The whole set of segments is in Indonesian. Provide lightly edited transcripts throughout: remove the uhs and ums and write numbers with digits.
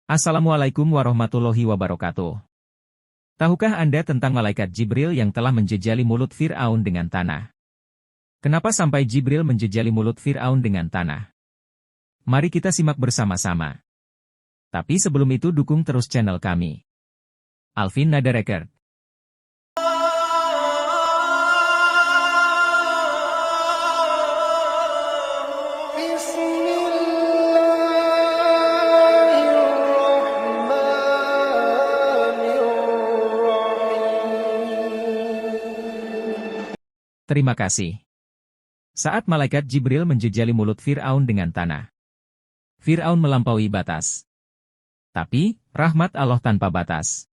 Assalamualaikum warahmatullahi wabarakatuh. Tahukah Anda tentang malaikat Jibril yang telah menjejali mulut Fir'aun dengan tanah? Kenapa sampai Jibril menjejali mulut Fir'aun dengan tanah? Mari kita simak bersama-sama. Tapi sebelum itu dukung terus channel kami. Alvin Nada Record. Terima kasih. Saat malaikat Jibril menjejali mulut Fir'aun dengan tanah, Fir'aun melampaui batas. Tapi, rahmat Allah tanpa batas.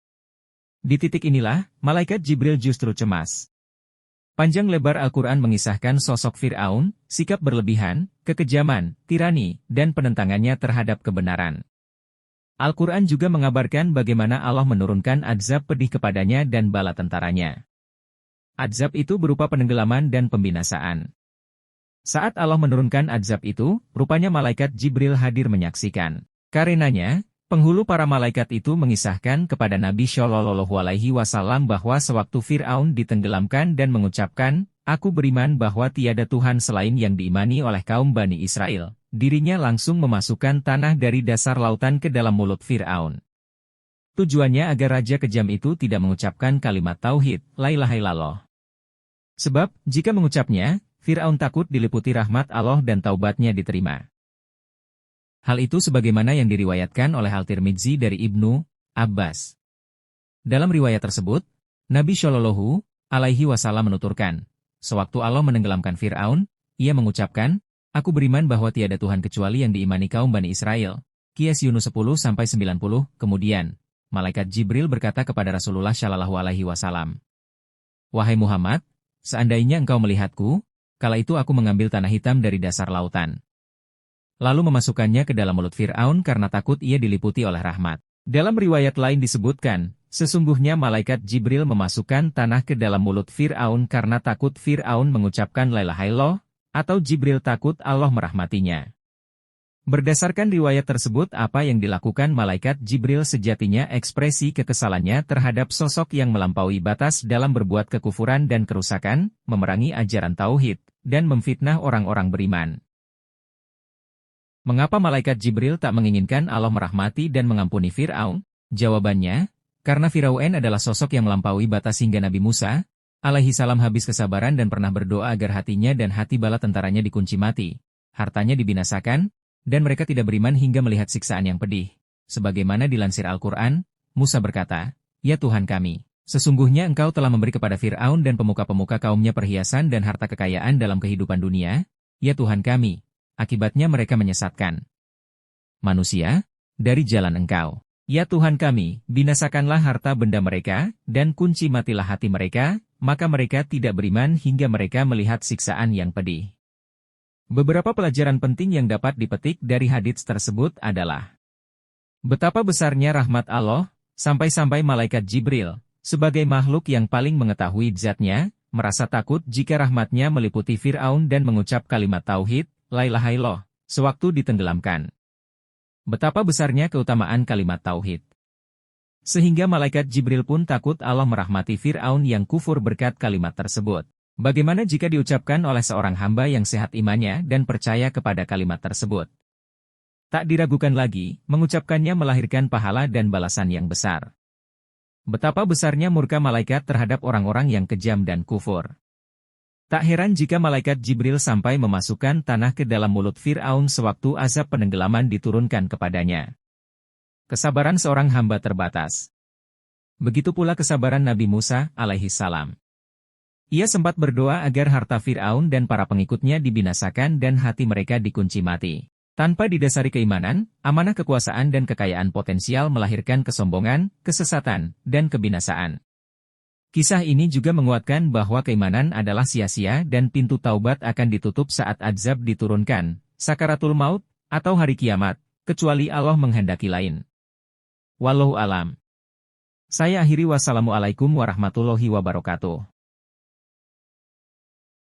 Di titik inilah, malaikat Jibril justru cemas. Panjang lebar Al-Quran mengisahkan sosok Fir'aun, sikap berlebihan, kekejaman, tirani, dan penentangannya terhadap kebenaran. Al-Quran juga mengabarkan bagaimana Allah menurunkan azab pedih kepadanya dan bala tentaranya. Azab itu berupa penenggelaman dan pembinasaan. Saat Allah menurunkan azab itu, rupanya malaikat Jibril hadir menyaksikan. Karenanya, penghulu para malaikat itu mengisahkan kepada Nabi Shallallahu Alaihi Wasallam bahwa sewaktu Fir'aun ditenggelamkan dan mengucapkan, "Aku beriman bahwa tiada Tuhan selain yang diimani oleh kaum Bani Israel," dirinya langsung memasukkan tanah dari dasar lautan ke dalam mulut Fir'aun. Tujuannya agar raja kejam itu tidak mengucapkan kalimat tauhid, la ilaha illallah. Sebab, jika mengucapnya, Fir'aun takut diliputi rahmat Allah dan taubatnya diterima. Hal itu sebagaimana yang diriwayatkan oleh Al-Tirmidzi dari Ibnu Abbas. Dalam riwayat tersebut, Nabi Shallallahu Alaihi Wasallam menuturkan, sewaktu Allah menenggelamkan Fir'aun, ia mengucapkan, "Aku beriman bahwa tiada Tuhan kecuali yang diimani kaum Bani Israel." Qiyas Yunus 10-90, kemudian, malaikat Jibril berkata kepada Rasulullah Shallallahu Alaihi Wasallam, "Wahai Muhammad, seandainya engkau melihatku, kala itu aku mengambil tanah hitam dari dasar lautan. Lalu memasukkannya ke dalam mulut Fir'aun karena takut ia diliputi oleh rahmat." Dalam riwayat lain disebutkan, sesungguhnya malaikat Jibril memasukkan tanah ke dalam mulut Fir'aun karena takut Fir'aun mengucapkan la ilaha illallah, atau Jibril takut Allah merahmatinya. Berdasarkan riwayat tersebut, apa yang dilakukan malaikat Jibril sejatinya ekspresi kekesalannya terhadap sosok yang melampaui batas dalam berbuat kekufuran dan kerusakan, memerangi ajaran tauhid, dan memfitnah orang-orang beriman. Mengapa malaikat Jibril tak menginginkan Allah merahmati dan mengampuni Fir'aun? Jawabannya, karena Fir'aun adalah sosok yang melampaui batas hingga Nabi Musa alaihi salam habis kesabaran dan pernah berdoa agar hatinya dan hati bala tentaranya dikunci mati, hartanya dibinasakan, dan mereka tidak beriman hingga melihat siksaan yang pedih. Sebagaimana dilansir Al-Quran, Musa berkata, "Ya Tuhan kami, sesungguhnya Engkau telah memberi kepada Fir'aun dan pemuka-pemuka kaumnya perhiasan dan harta kekayaan dalam kehidupan dunia. Ya Tuhan kami, akibatnya mereka menyesatkan manusia dari jalan Engkau. Ya Tuhan kami, binasakanlah harta benda mereka, dan kunci matilah hati mereka, maka mereka tidak beriman hingga mereka melihat siksaan yang pedih." Beberapa pelajaran penting yang dapat dipetik dari hadits tersebut adalah betapa besarnya rahmat Allah, sampai-sampai malaikat Jibril, sebagai makhluk yang paling mengetahui zatnya, merasa takut jika rahmatnya meliputi Fir'aun dan mengucap kalimat tauhid, la ilaha illallah, sewaktu ditenggelamkan. Betapa besarnya keutamaan kalimat tauhid, sehingga malaikat Jibril pun takut Allah merahmati Fir'aun yang kufur berkat kalimat tersebut. Bagaimana jika diucapkan oleh seorang hamba yang sehat imannya dan percaya kepada kalimat tersebut? Tak diragukan lagi, mengucapkannya melahirkan pahala dan balasan yang besar. Betapa besarnya murka malaikat terhadap orang-orang yang kejam dan kufur. Tak heran jika malaikat Jibril sampai memasukkan tanah ke dalam mulut Fir'aun sewaktu azab penenggelaman diturunkan kepadanya. Kesabaran seorang hamba terbatas. Begitu pula kesabaran Nabi Musa alaihi salam. Ia sempat berdoa agar harta Fir'aun dan para pengikutnya dibinasakan dan hati mereka dikunci mati. Tanpa didasari keimanan, amanah kekuasaan dan kekayaan potensial melahirkan kesombongan, kesesatan, dan kebinasaan. Kisah ini juga menguatkan bahwa keimanan adalah sia-sia dan pintu taubat akan ditutup saat azab diturunkan, sakaratul maut, atau hari kiamat, kecuali Allah menghendaki lain. Wallahu alam. Saya akhiri, wassalamualaikum warahmatullahi wabarakatuh.